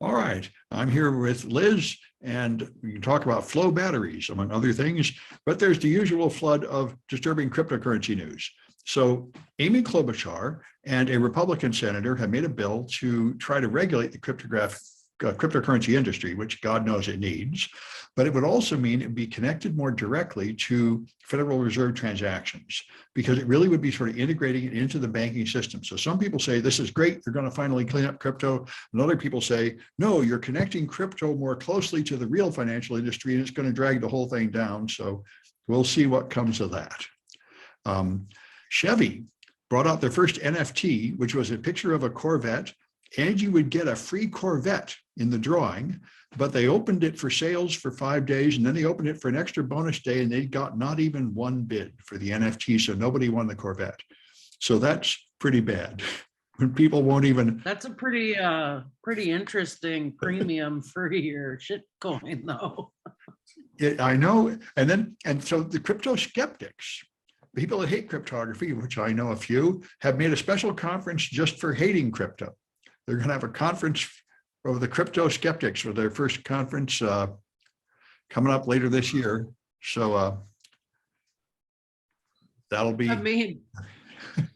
All right, I'm here with Liz, and we can talk about flow batteries, among other things, but there's the usual flood of disturbing cryptocurrency news. So Amy Klobuchar and a Republican senator have made a bill to try to regulate the cryptocurrency industry, which God knows it needs, but it would also mean it would be connected more directly to Federal Reserve transactions, because it really would be sort of integrating it into the banking system. So some people say this is great, they're going to finally clean up crypto, and other people say, no, you're connecting crypto more closely to the real financial industry, and it's going to drag the whole thing down. So we'll see what comes of that. Chevy brought out their first NFT, which was a picture of a Corvette, and you would get a free Corvette in the drawing, but they opened it for sales for 5 days, and then they opened it for an extra bonus day, and they got not even one bid for the NFT, so nobody won the Corvette. So that's pretty bad. When people won't even. That's a pretty interesting premium for your shit coin, though. I know, and so the crypto skeptics, people that hate cryptography, which I know a few, have made a special conference just for hating crypto. They're going to have a conference of the crypto skeptics for their first conference coming up later this year. So that'll be. I mean,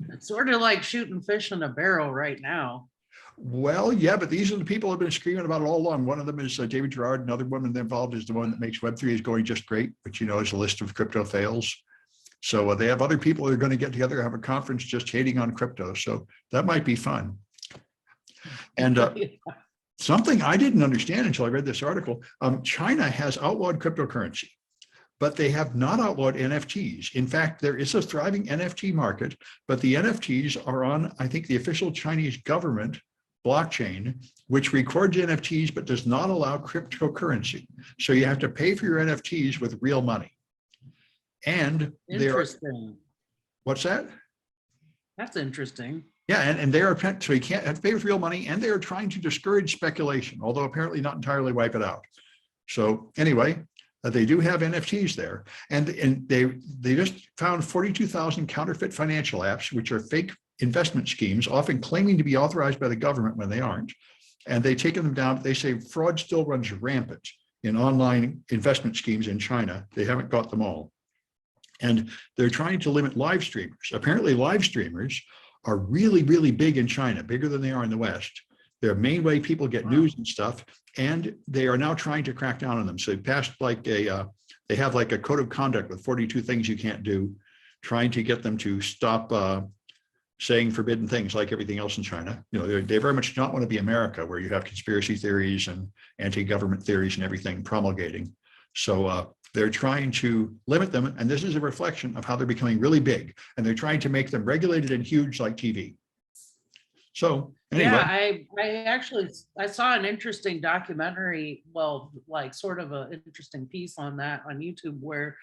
it's sort of like shooting fish in a barrel right now. Well, yeah, but these are the people who have been screaming about it all along. One of them is David Gerard. Another woman involved is the one that makes Web3 is going just great, which, you know, is a list of crypto fails. So they have other people who are going to get together, have a conference just hating on crypto. So that might be fun. And something I didn't understand until I read this article, China has outlawed cryptocurrency, but they have not outlawed NFTs. In fact, there is a thriving NFT market, but the NFTs are on, I think, the official Chinese government blockchain, which records NFTs but does not allow cryptocurrency. So you have to pay for your NFTs with real money. And interesting. What's that? That's interesting. Yeah, and they are, so you can't have to pay with real money, and they are trying to discourage speculation, although apparently not entirely wipe it out. So anyway, they do have NFTs there, and they just found 42,000 counterfeit financial apps, which are fake investment schemes, often claiming to be authorized by the government when they aren't. And they've taken them down. They say fraud still runs rampant in online investment schemes in China. They haven't got them all. And they're trying to limit live streamers. Apparently live streamers are really, really big in China, bigger than they are in the West. They're a main way people get news and stuff, and they are now trying to crack down on them. So they passed like they have like a code of conduct with 42 things you can't do, trying to get them to stop saying forbidden things like everything else in China. You know, they very much don't want to be America, where you have conspiracy theories and anti-government theories and everything promulgating. So they're trying to limit them, and this is a reflection of how they're becoming really big, and they're trying to make them regulated and huge like TV. So anyway. Yeah, I saw an interesting documentary, well, like sort of an interesting piece on that on YouTube, where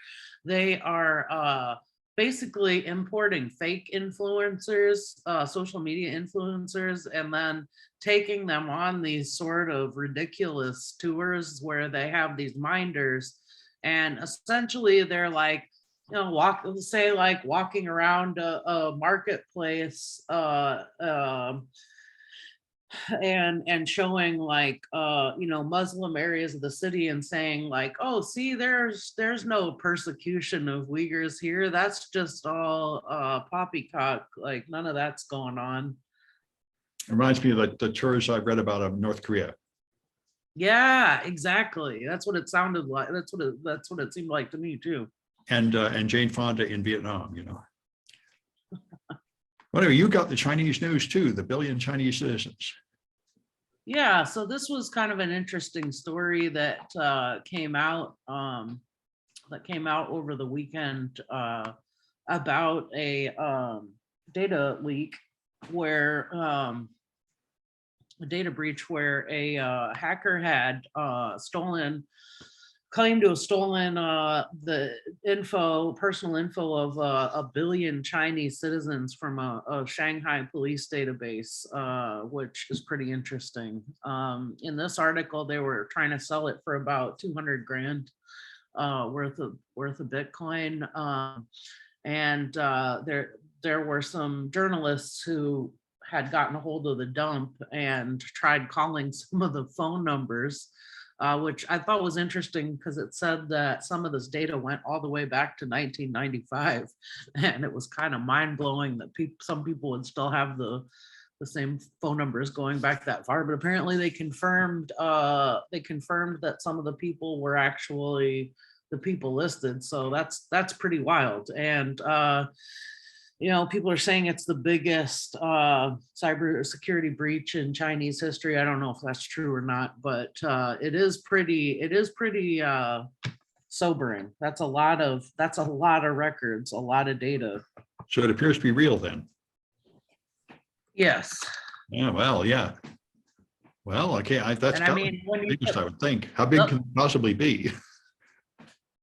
they are basically importing fake influencers, social media influencers, and then taking them on these sort of ridiculous tours where they have these minders, and essentially they're like, you know, walking around a marketplace and showing like you know, Muslim areas of the city and saying like, oh, see, there's no persecution of Uyghurs here, that's just all poppycock, like none of that's going on. It reminds me of the tours I've read about of North Korea. Yeah, exactly. That's what it sounded like. That's what it seemed like to me too. And Jane Fonda in Vietnam, you know. Well, anyway, you got the Chinese news too, the billion Chinese citizens. Yeah, so this was kind of an interesting story that came out over the weekend about a data leak where a data breach where a hacker had claimed to have stolen the personal info of a billion Chinese citizens from a Shanghai police database, which is pretty interesting. In this article, they were trying to sell it for about 200 grand worth of Bitcoin, and there were some journalists who had gotten a hold of the dump and tried calling some of the phone numbers, which I thought was interesting because it said that some of this data went all the way back to 1995. And it was kind of mind blowing that some people would still have the same phone numbers going back that far. But apparently they confirmed that some of the people were actually the people listed. So that's pretty wild. And people are saying it's the biggest cyber security breach in Chinese history. I don't know if that's true or not, but it is pretty sobering. That's a lot of records, a lot of data. So it appears to be real then. Yes. Yeah, well, yeah. Well, okay, that's And I mean, the biggest, I would think. How big can it possibly be?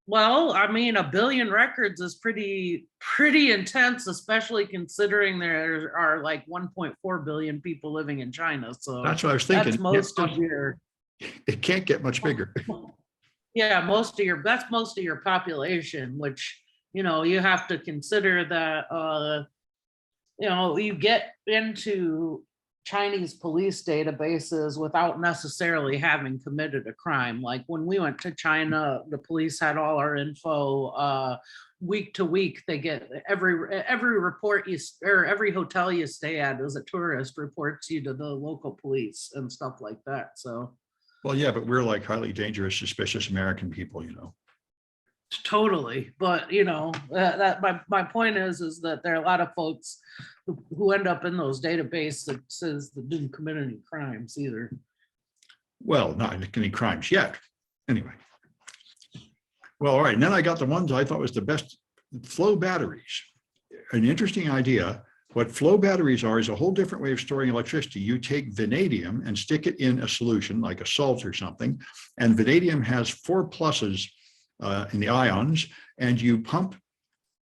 Well, I mean, 1 billion records is pretty intense, especially considering there are like 1.4 billion people living in China. So That's what I was thinking. that's most of your. It can't get much bigger. Yeah, that's most of your population, which you have to consider that you get into Chinese police databases without necessarily having committed a crime. Like when we went to China, the police had all our info week to week. They get every report or every hotel you stay at as a tourist reports you to the local police and stuff like that. So. Well, yeah, but we're like highly dangerous, suspicious American people, Totally, but that my point is that there are a lot of folks who end up in those databases that didn't commit any crimes either. Well, not any crimes yet. Anyway. Well, all right. And then I got the ones I thought was the best, flow batteries. An interesting idea. What flow batteries are is a whole different way of storing electricity. You take vanadium and stick it in a solution like a salt or something, and vanadium has 4 pluses in the ions, and you pump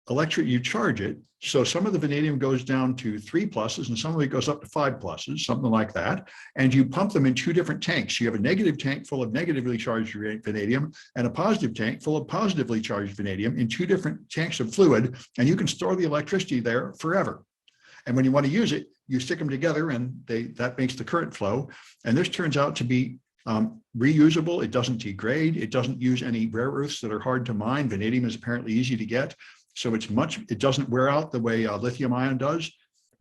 you charge it. So some of the vanadium goes down to 3 pluses and some of it goes up to 5 pluses, something like that. And you pump them in 2 different tanks. You have a negative tank full of negatively charged vanadium and a positive tank full of positively charged vanadium in 2 different tanks of fluid. And you can store the electricity there forever. And when you want to use it, you stick them together and that makes the current flow. And this turns out to be reusable. It doesn't degrade. It doesn't use any rare earths that are hard to mine. Vanadium is apparently easy to get. So it doesn't wear out the way lithium ion does,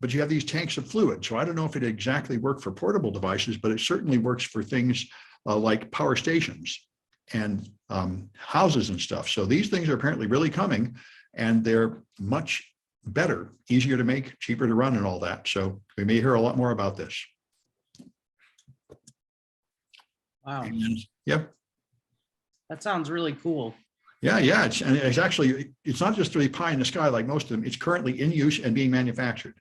but you have these tanks of fluid. So I don't know if it exactly worked for portable devices, but it certainly works for things like power stations and houses and stuff. So these things are apparently really coming, and they're much better, easier to make, cheaper to run and all that. So we may hear a lot more about this. Wow. And, yep. That sounds really cool. Yeah, it's not just really pie in the sky like most of them. It's currently in use and being manufactured.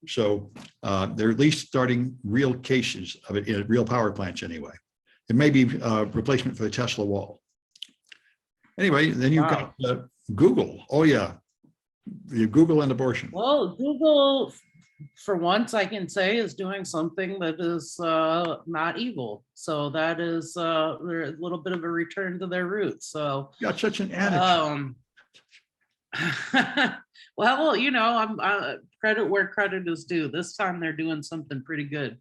So they're at least starting real cases of it in real power plants anyway. It may be a replacement for the Tesla wall. Anyway, then you've got Google. Oh yeah, Google and abortion. Well, Google, for once, I can say, is doing something that is not evil. So that is a little bit of a return to their roots. So you got such an attitude. Well, I'm credit where credit is due. This time they're doing something pretty good.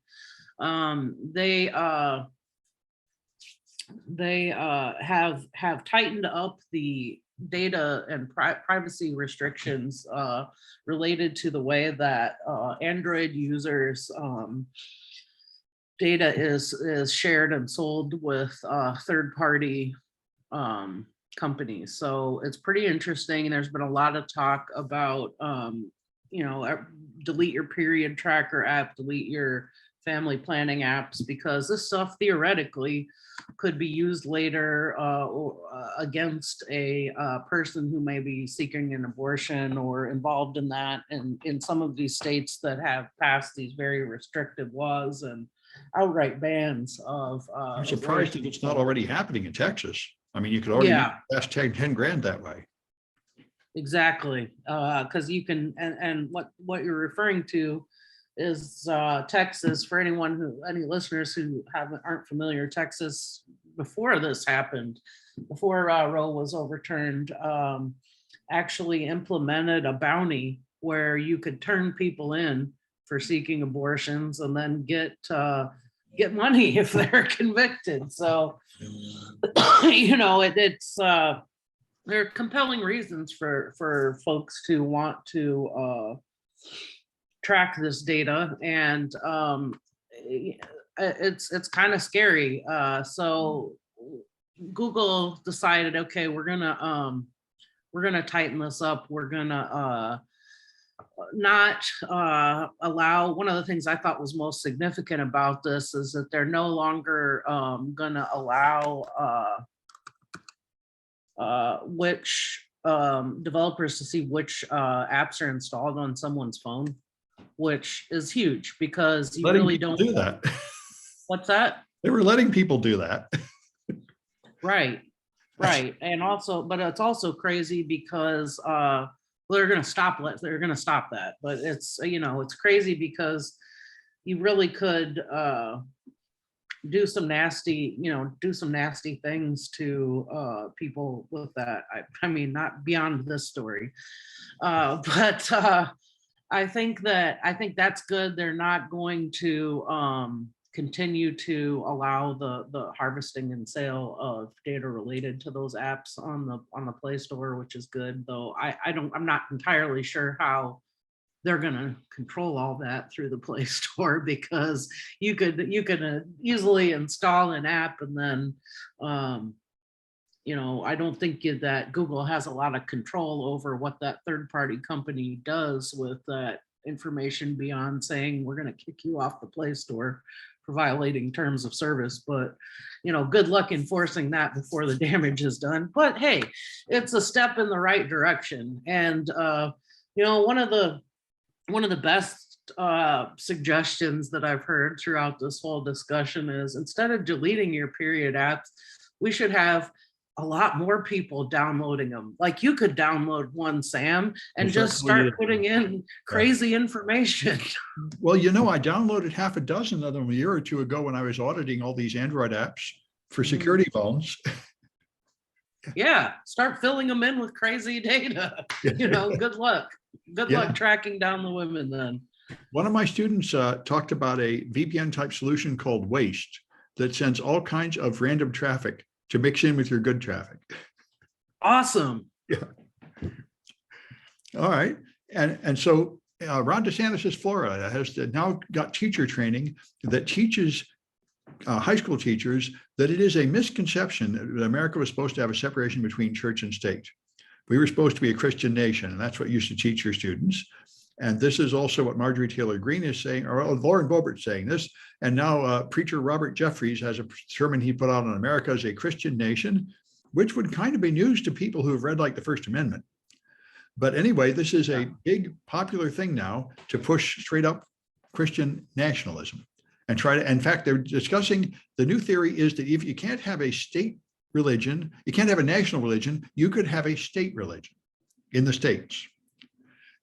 They have tightened up the data and privacy restrictions related to the way that Android users data is shared and sold with third-party companies. So it's pretty interesting. And there's been a lot of talk about delete your period tracker app, delete your family planning apps, because this stuff theoretically could be used later against a person who may be seeking an abortion or involved in that. And in some of these states that have passed these very restrictive laws and outright bans of I'm surprised that it's not already happening in Texas. I mean, you could already pass 10 grand that way. Exactly, because you can, and what you're referring to is Texas. For any listeners who aren't familiar, Texas, before this happened, before Roe was overturned, actually implemented a bounty where you could turn people in for seeking abortions and then get money if they're convicted. So, you know, there are compelling reasons for folks to want to track this data, and it's kind of scary. So Google decided, okay, we're gonna tighten this up. We're gonna not allow. One of the things I thought was most significant about this is that they're no longer gonna allow which developers to see which apps are installed on someone's phone, which is huge because you Letting really people don't. do that. What's that? They were letting people do that. Right, right, and also, but it's also crazy because they're going to stop. They're going to stop that, but it's, you know, it's crazy because you really could do some nasty, you know, do some nasty things to people with that. I mean, not beyond this story, but I think that's good. They're not going to continue to allow the harvesting and sale of data related to those apps on the Play Store, which is good. Though I'm not entirely sure how they're going to control all that through the Play Store, because you could easily install an app and then you know, I don't think that Google has a lot of control over what that third party company does with that information beyond saying we're going to kick you off the Play Store for violating terms of service. But, you know, good luck enforcing that before the damage is done. But hey, it's a step in the right direction. And you know, one of the best suggestions that I've heard throughout this whole discussion is, instead of deleting your period apps, we should have a lot more people downloading them. Like, you could download one, Sam, and just start putting in crazy information. Well, you know, I downloaded half a dozen of them a year or two ago when I was auditing all these Android apps for security vulns. Yeah, start filling them in with crazy data. You know, good luck. Good luck tracking down the women then. One of my students talked about a VPN type solution called Waste that sends all kinds of random traffic to mix in with your good traffic. Awesome. Yeah. All right. And so Ron DeSantis' Florida has now got teacher training that teaches high school teachers that it is a misconception that America was supposed to have a separation between church and state. We were supposed to be a Christian nation, and that's what you should teach your students. And this is also what Marjorie Taylor Greene is saying, or Lauren Boebert saying this. And now preacher Robert Jeffries has a sermon he put out on America as a Christian nation, which would kind of be news to people who have read like the First Amendment. But anyway, this is a big popular thing now to push straight up Christian nationalism and try to, in fact, they're discussing, the new theory is that if you can't have a state religion, you can't have a national religion, you could have a state religion in the states.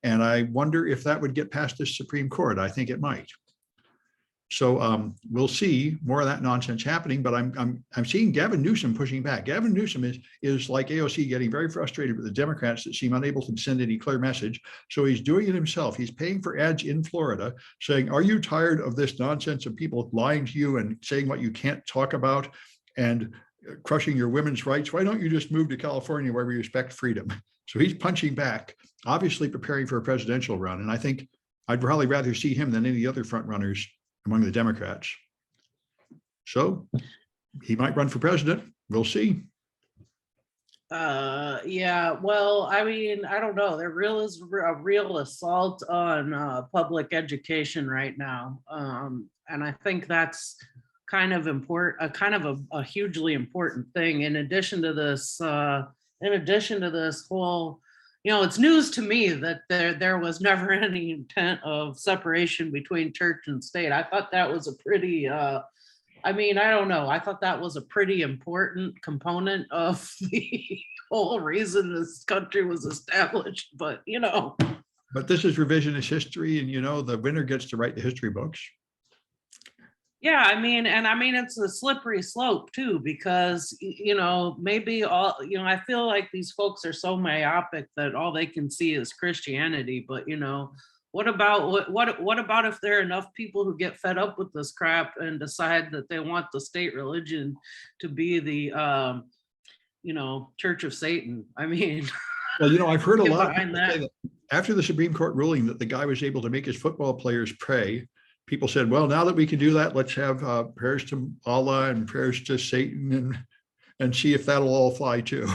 And I wonder if that would get past the Supreme Court. I think it might. So we'll see more of that nonsense happening, but I'm seeing Gavin Newsom pushing back. Gavin Newsom is like AOC, getting very frustrated with the Democrats that seem unable to send any clear message. So he's doing it himself. He's paying for ads in Florida saying, are you tired of this nonsense of people lying to you and saying what you can't talk about and crushing your women's rights? Why don't you just move to California where we respect freedom? So he's punching back, obviously preparing for a presidential run. And I think I'd probably rather see him than any other front runners among the Democrats. So he might run for president. We'll see. Yeah, well, I mean, I don't know. There really is a real assault on public education right now. And I think that's kind of important, a hugely important thing. In addition to this whole, you know, it's news to me that there was never any intent of separation between church and state. I thought that was a pretty, I mean, I don't know. I thought that was a pretty important component of the whole reason this country was established, but you know. But this is revisionist history, and you know, the winner gets to write the history books. Yeah, I mean, it's a slippery slope too, because, you know, maybe I feel like these folks are so myopic that all they can see is Christianity, but, you know, What about what about if there are enough people who get fed up with this crap and decide that they want the state religion to be the Church of Satan? I mean, Well, I've heard a get lot of behind people say that. that after the Supreme Court ruling that the guy was able to make his football players pray, people said, well, now that we can do that, let's have prayers to Allah and prayers to Satan and see if that'll all fly too.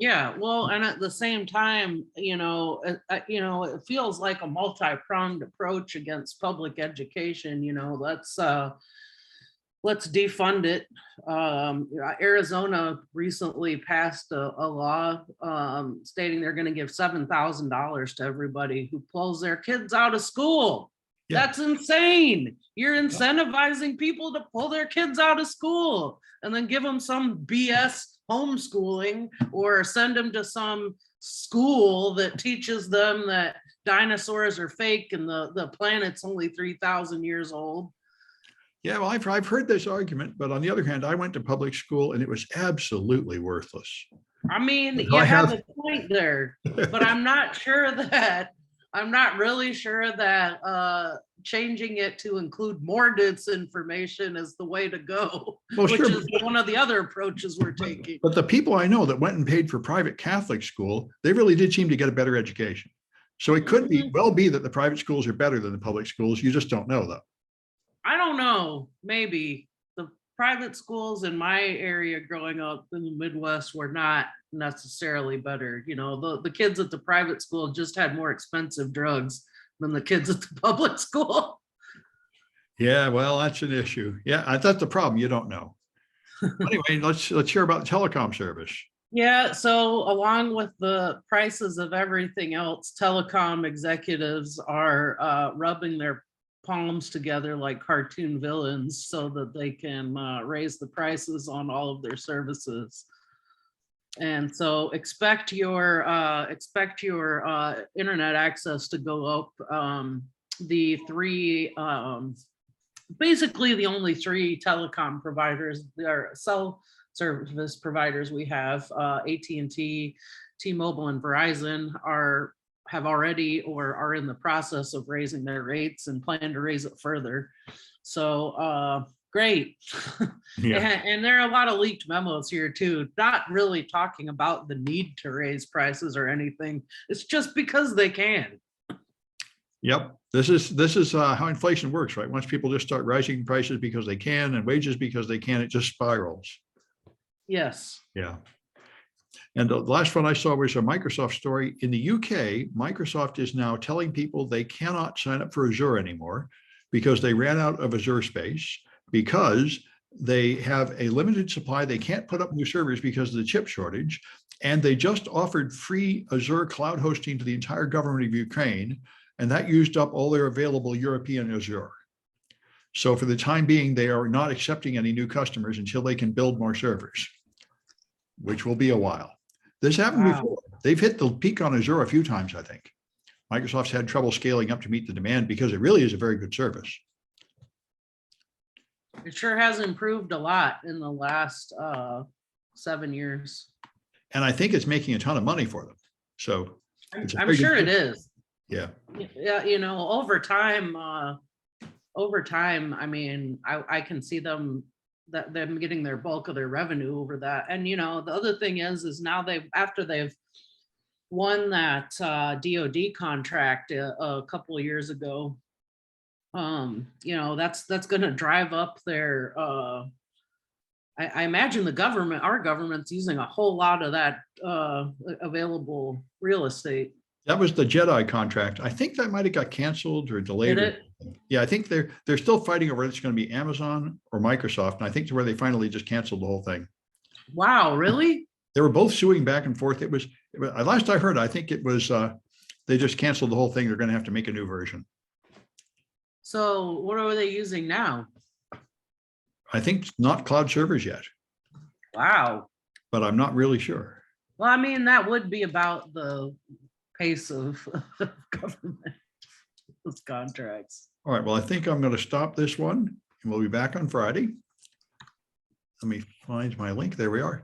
Yeah, well, and at the same time, it feels like a multi-pronged approach against public education. Let's defund it. Arizona recently passed a law stating they're going to give $7,000 to everybody who pulls their kids out of school. Yeah. That's insane. You're incentivizing people to pull their kids out of school and then give them some BS homeschooling or send them to some school that teaches them that dinosaurs are fake and the planet's only 3,000 years old. Yeah, well, I've heard this argument, but on the other hand, I went to public school and it was absolutely worthless. I mean, So you I have have- a point there, but I'm not really sure that changing it to include more disinformation is the way to go, Well, which sure, is one of the other approaches we're taking. But the people I know that went and paid for private Catholic school, they really did seem to get a better education. So it could well be that the private schools are better than the public schools. You just don't know, though. I don't know, maybe. The private schools in my area growing up in the Midwest were not necessarily better. The kids at the private school just had more expensive drugs than the kids at the public school. Yeah, well, that's an issue. Yeah, that's the problem. You don't know. Anyway, let's hear about the telecom service. Yeah, so along with the prices of everything else, telecom executives are rubbing their palms together like cartoon villains so that they can raise the prices on all of their services. And so expect your internet access to go up. Basically the only three telecom providers, are cell service providers we have, AT&T, T-Mobile, and Verizon have already or are in the process of raising their rates and plan to raise it further. So great. Yeah. And there are a lot of leaked memos here too, not really talking about the need to raise prices or anything. It's just because they can. Yep. This is how inflation works, right? Once people just start rising prices because they can and wages because they can, it just spirals. Yes. Yeah. And the last one I saw was a Microsoft story. In the UK, Microsoft is now telling people they cannot sign up for Azure anymore because they ran out of Azure space, because they have a limited supply. They can't put up new servers because of the chip shortage. And they just offered free Azure cloud hosting to the entire government of Ukraine. And that used up all their available European Azure. So for the time being, they are not accepting any new customers until they can build more servers, which will be a while. This happened before. They've hit the peak on Azure a few times, I think. Microsoft's had trouble scaling up to meet the demand because it really is a very good service. It sure has improved a lot in the last 7 years. And I think it's making a ton of money for them. So I'm sure it is. Yeah. Yeah, over time, I mean, I can see them getting their bulk of their revenue over that. And the other thing is now after they've won that DoD contract a couple of years ago, that's going to drive up their I imagine our government's using a whole lot of that available real estate. That was the Jedi contract. I think that might have got canceled or delayed. Did it? Yeah, I think they're still fighting over whether it's going to be Amazon or Microsoft. And I think to where they finally just canceled the whole thing. Wow, really? They were both suing back and forth. It was last I heard, I think it was they just canceled the whole thing. They're going to have to make a new version. So what are they using now? I think not cloud servers yet. Wow. But I'm not really sure. Well, I mean, that would be about the pace of government contracts. All right. Well, I think I'm going to stop this one and we'll be back on Friday. Let me find my link. There we are.